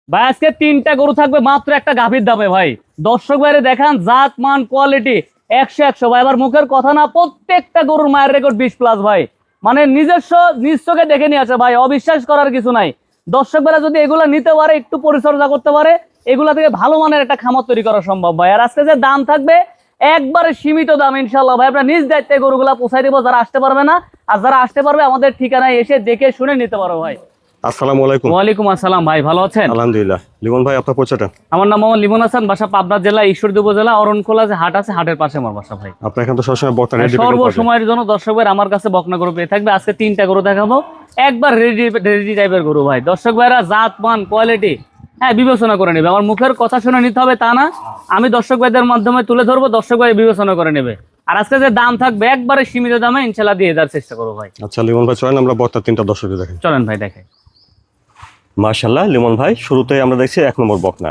ভাই আজকে তিনটা গরু থাকবে মাত্র একটা গাভীর দামে ভাই। দর্শক বাইরে দেখান জাত মান কোয়ালিটি 100 ভাই। আবার মুখের কথা না, প্রত্যেকটা গরুর মায়ের রেকর্ড 20+ ভাই। মানে নিজস্ব নিজ চোখে দেখে নিয়ে আসে ভাই, অবিশ্বাস করার কিছু নাই। দর্শক বাইরে যদি এগুলা নিতে পারে, একটু পরিচর্যা করতে পারে, এগুলা থেকে ভালো মানের একটা খামার তৈরি করা সম্ভব ভাই। আর আজকে যে দাম থাকবে একবারে সীমিত দাম ইনশাল্লাহ ভাই। আমরা নিজ দায়িত্বে গরুগুলা পৌঁছাই দিব যারা আসতে পারবে না, আর যারা আসতে পারবে আমাদের ঠিকানায় এসে দেখে শুনে নিতে পারো ভাই। আসসালামু আলাইকুম। ওয়ালাইকুম আসসালাম ভাই, ভালো আছেন? আলহামদুলিল্লাহ। লিমন ভাই, আপনার পরিচয়টা? আমার নাম মোহাম্মদ লিমন হাসান, বাসা পাবনা জেলা ঈশ্বরদী উপজেলা অরণখোলা যে হাট আছে, হাটের পাশে আমার বাসা ভাই। আপনি এখন তো সবসময় বক্তা রেডি সর্বসময়ের জন্য দর্শকদের আমার কাছে বকনা গরু পেয়ে থাকবে। আজকে তিনটা গরু দেখাবো, একবার রেডি টাইপের গরু ভাই। দর্শক ভাইরা জাত মান কোয়ালিটি বিবেচনা করে নেবে। আমার মুখের কথা শুনে নিতে হবে তা না, আমি দর্শক ভাইদের মাধ্যমে তুলে ধরবো, দর্শক ভাই বিবেচনা করে নেবে। আর আজকে যে দাম থাকবে একবারে সীমিত দামে ইনশাল্লাহ দিয়ে দেওয়ার চেষ্টা করবো ভাই। আচ্ছা লিমন ভাই, চলেন আমরা বক্তা তিনটা দর্শকদের দেখেন। চলেন ভাই দেখে। মাশাআল্লাহ লিমন ভাই, শুরুতেই আমরা দেখছি 1 নম্বর বকনা।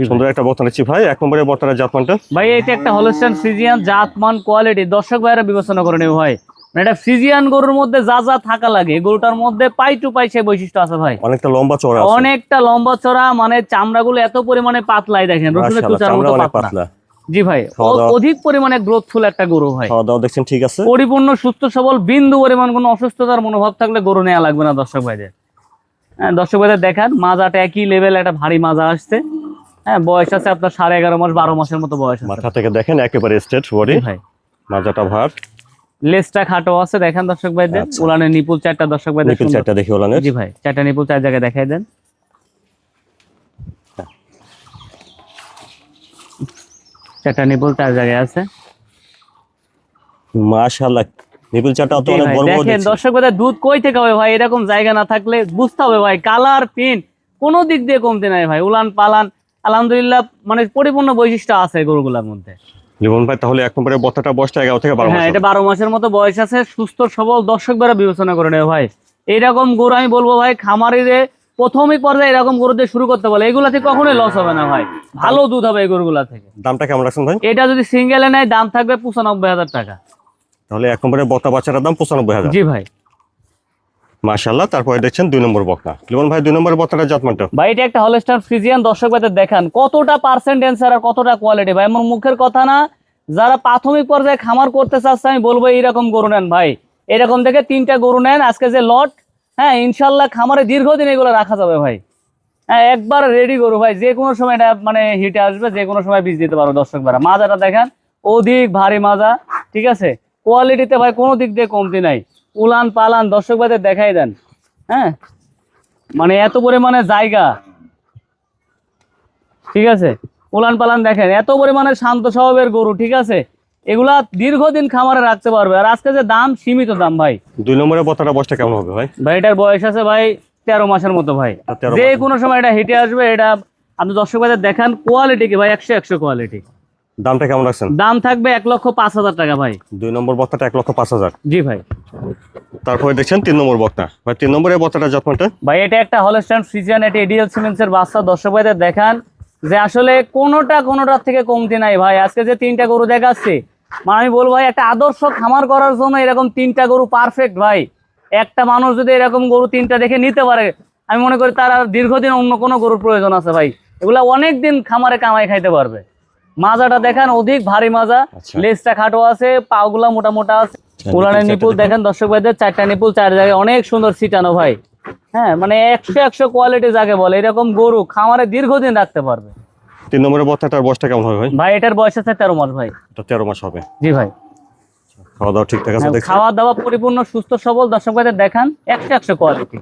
সুন্দর একটা বকনা দেখছি ভাই। 1 নম্বরের বকনার জাতমানটা ভাই এটা একটা হলস্টাইন ফ্রিজিয়ান, জাতমান কোয়ালিটি দর্শক ভাইরা বিবেচনা করে নেবে ভাই। এটা ফ্রিজিয়ান গরুর মধ্যে যা যা থাকা লাগে, গরুটার মধ্যে পাই টু পাই সেই বৈশিষ্ট্য আছে ভাই। অনেকটা লম্বা চওড়া আছে, অনেকটা লম্বা চওড়া, মানে চামড়াগুলো এত পরিমাণে পাতলাই দেখেন, রসুনের তুচার মতো পাতলা। জি ভাই, অধিক পরিমাণে গ্রোথফুল একটা গরু ভাই। খাওয়া দাওয়া দেখছেন ঠিক আছে, পরিপূর্ণ সুস্থ সবল, বিন্দু পরিমাণ কোনো অসুস্থতার মনোভাব থাকলে গরু নেওয়া লাগবে না দর্শক ভাইদের। হ্যাঁ দর্শক ভাইদের দেখান, মাজাটা একই লেভেল, একটা ভারী মাজা আসছে। হ্যাঁ বয়স আছে আপনার 11.5 মাস 12 মাসের মতো বয়স আছে। মাথা থেকে দেখেন একেবারে স্ট্রেট বডি ভাই, মাজাটা ভার, লেজটা খাটো আছে দেখেন দর্শক ভাইদের। উলানের নিপুল চারটা দর্শক ভাইদের, নিপুল চারটা দেখি উলানের। জি ভাই, চারটা নিপুল চার জায়গায় দেখাই দেন। চারটা নিপুল চার জায়গায় আছে মাশাআল্লাহ। নিপুল চারটা তো অনেক বড় বড় দেখেন দর্শক ভাইদের। দুধ কই থেকে হবে ভাই? এরকম জায়গা না থাকলে বুঝতে হবে ভাই। কালার প্রিন্ট কোনো দিক দিয়ে কমতে নাই ভাই। উলান পালান আলহামদুলিল্লাহ, মানে পরিপূর্ণ বৈশিষ্ট্য আছে গরুগুলোর মধ্যে। লিমন ভাই তাহলে 1 নম্বরের বকনাটা বয়সটা 11 থেকে 12 মাস। হ্যাঁ এটা 12 মাসের মতো বয়স আছে, সুস্থ সবল দর্শক ভাইরা বিবেচনা করে নেবে ভাই। এইরকম গরু আমি বলবো ভাই, খামারিরে প্রথমই পর্যায়ে এরকম গরু দিয়ে শুরু করতে বলে, এগুলা থেকে কখনোই লস হবে না ভাই। ভালো দুধ হবে এই গরুগুলা থেকে। দামটা কেমন রাখছেন ভাই? এটা যদি সিঙ্গেলে নেয় দাম থাকবে 95,000 টাকা। তাহলে 1 নম্বরের বকনা বাচ্চাটার দাম 95,000। জি ভাই। মাশাআল্লাহ। তারপরে দেখছেন 2 নম্বর বকনা। লিমন ভাই 2 নম্বরের বকনাটার জাতমানটা? ভাই এটা একটা হলস্টাইন ফ্রিজিয়ান, দর্শক ভাইদের দেখান কতটা পার্সেন্ট অ্যান্সার আর কতটা কোয়ালিটি ভাই। আমার মুখের কথা না, যারা প্রাথমিক পর্যায়ে খামার করতে চাচ্ছে আমি বলবো এইরকম গরু নেন ভাই। এরকম থেকে 3টা গরু নেন আজকে যে লট, হ্যাঁ ইনশাল্লাহ খামারে দীর্ঘদিন এগুলো রাখা যাবে ভাই। হ্যাঁ একবার রেডি গরু ভাই, যে কোনো সময় এটা মানে হিটে আসবে, যে কোনো সময় বীজ দিতে পারো দর্শক ভাইরা। মাজাটা দেখেন অধিক ভারী মাজা, ঠিক আছে। কোয়ালিটিতে ভাই কোনো দিক দিয়ে কমতি নাই। উলান পালান দর্শক ভাইদের দেখাই দেন। হ্যাঁ মানে এত পরিমাণে জায়গা, ঠিক আছে। উলান পালান দেখেন, এত পরিমাণে শান্ত স্বভাবের গরু, ঠিক আছে। এগুলা দীর্ঘদিন খামারে রাখতে পারবে। আর আজকে যে দাম সীমিত দাম ভাই। 2 নম্বরের বকনাটার বয়সটা কেমন হবে ভাই? ভাই এটার বয়স আছে ভাই 13 মাসের মতো ভাই। যে কোনো সময় এটা হিটে আসবে। এটা আপনি দর্শক ভাইদের দেখান কোয়ালিটি কি ভাই, 100 কোয়ালিটি। দামটা কেমন রাখছেন? দাম থাকবে 1,05,000 টাকা ভাই। 2 নম্বর বকনাটা 1,05,000। জি ভাই। তারপরে দেখছেন 3 নম্বর বকনা ভাই। 3 নম্বরের বকনাটার জাতমানটা? ভাই এটা একটা হলস্টাইন ফ্রিজিয়ান, এটা এডিএল সিমেন্সের বাচ্চা। দর্শক ভাইদের দেখান যে আসলে কোনোটার থেকে কমতি নাই ভাই। আজকে যে 3টা গরু দেখাচ্ছি, মানে আমি বলবো ভাই একটা আদর্শ খামার করার জন্য এরকম 3টা গরু পারফেক্ট ভাই। একটা মানুষ যদি এরকম গরু 3টা দেখে নিতে পারে, আমি মনে করি তার আর দীর্ঘদিন অন্য কোনো গরুর প্রয়োজন আছে ভাই। এগুলা অনেক দিন খামারে কামাই খাইতে পারবে। মাজাটা দেখেন অধিক ভারী মাজা, লেজটা খাটো আছে, পাগুলা মোটা মোটা আছে। উলানের নিপুল দেখেন দর্শক ভাইদের, 4টা নিপুল 4 জায়গায়, অনেক সুন্দর ছিটানো ভাই। হ্যাঁ মানে 100 কোয়ালিটি যাকে বলে, এরকম গরু খামারে দীর্ঘদিন রাখতে পারবে। 3 নম্বরের বকনাটার বয়সটা কেমন হবে ভাই? ভাই এটার বয়স আছে 13 মাস ভাই। এটা 13 মাস হবে। জি ভাই। খাওয়া দাওয়া ঠিকঠাক আছে দেখছেন? খাওয়া দাওয়া পরিপূর্ণ সুস্থ সবল দর্শক ভাইদের দেখান, 100 কোয়ালিটি।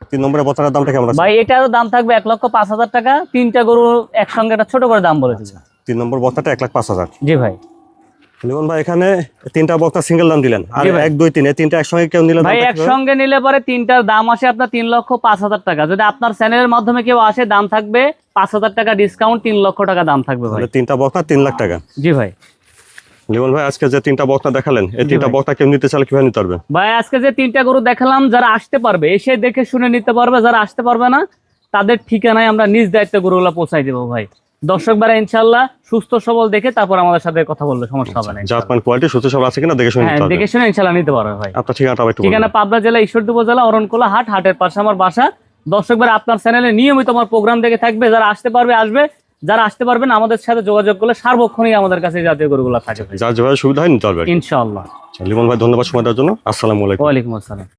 3 নম্বরের বকনাটার দামটা কেমন আছে ভাই? এটারও দাম থাকবে 1,05,000 টাকা। 3টা গরু একসঙ্গে একটা ছোট করে দাম বলেছে। 3 নম্বর বকনাটা 1,05,000। জি ভাই। লিমন ভাই এখানে 3টা বকনা সিঙ্গেল দাম দিলেন, আর 1 2 3 এই 3টা একসঙ্গে কেউ নিলে ভাই একসঙ্গে নিলে পরে 3টার দাম আসে আপনার 3,05,000 টাকা। যদি আপনার চ্যানেলের মাধ্যমে কেউ আসে, দাম থাকবে 5,000 টাকা ডিসকাউন্ট, 3 লক্ষ টাকা দাম থাকবে ভাই। 3টা বকনা 3 লাখ টাকা। জি ভাই। লিমন ভাই আজকে যে 3টা বকনা দেখালেন, এই 3টা বকনা কেউ নিতে চাইলে কিভাবে নিতে পারবে? ভাই আজকে যে 3টা গরু দেখালাম, যারা আসতে পারবে এসে দেখে শুনে নিতে পারবে। যারা আসতে পারবে না, তাদের ঠিকানায় আমরা নিজ দায়িত্বে গরুগুলা পৌঁছাই দেবো ভাই। দর্শক ভাইরা ইনশাআল্লাহ সুস্থ সবল দেখে তারপর আমাদের সাথে কথা বললে সমস্যা হবে না। জাতমান কোয়ালিটি সুস্থ সবল আছে কিনা দেখে শুনে নিতে পারবে। দেখে শুনে ইনশাআল্লাহ নিতে পারবে ভাই। আপনার ঠিকানাটা একটু বলুন। ঠিকানা পাবনা জেলা ঈশ্বরদী উপজেলা অরণখোলা হাট, হাটের পাশে আমার বাসা। দর্শক ভাই আপনার চ্যানেলে নিয়মিত আমার প্রোগ্রাম দেখে থাকবে, যারা আসতে পারবে আসবে, যারা আসতে পারবে না আমাদের সাথে যোগাযোগ করলে সার্বক্ষণিক আমাদের কাছে এই জাতীয় গরুগুলো থাকে যার যেভাবে সুবিধা হয় নিতে পারবে। ইনশাআল্লাহ। লিমন ভাই ধন্যবাদ সময় দেওয়ার জন্য। আসসালামু আলাইকুম। ওয়ালাইকুম আসসালাম।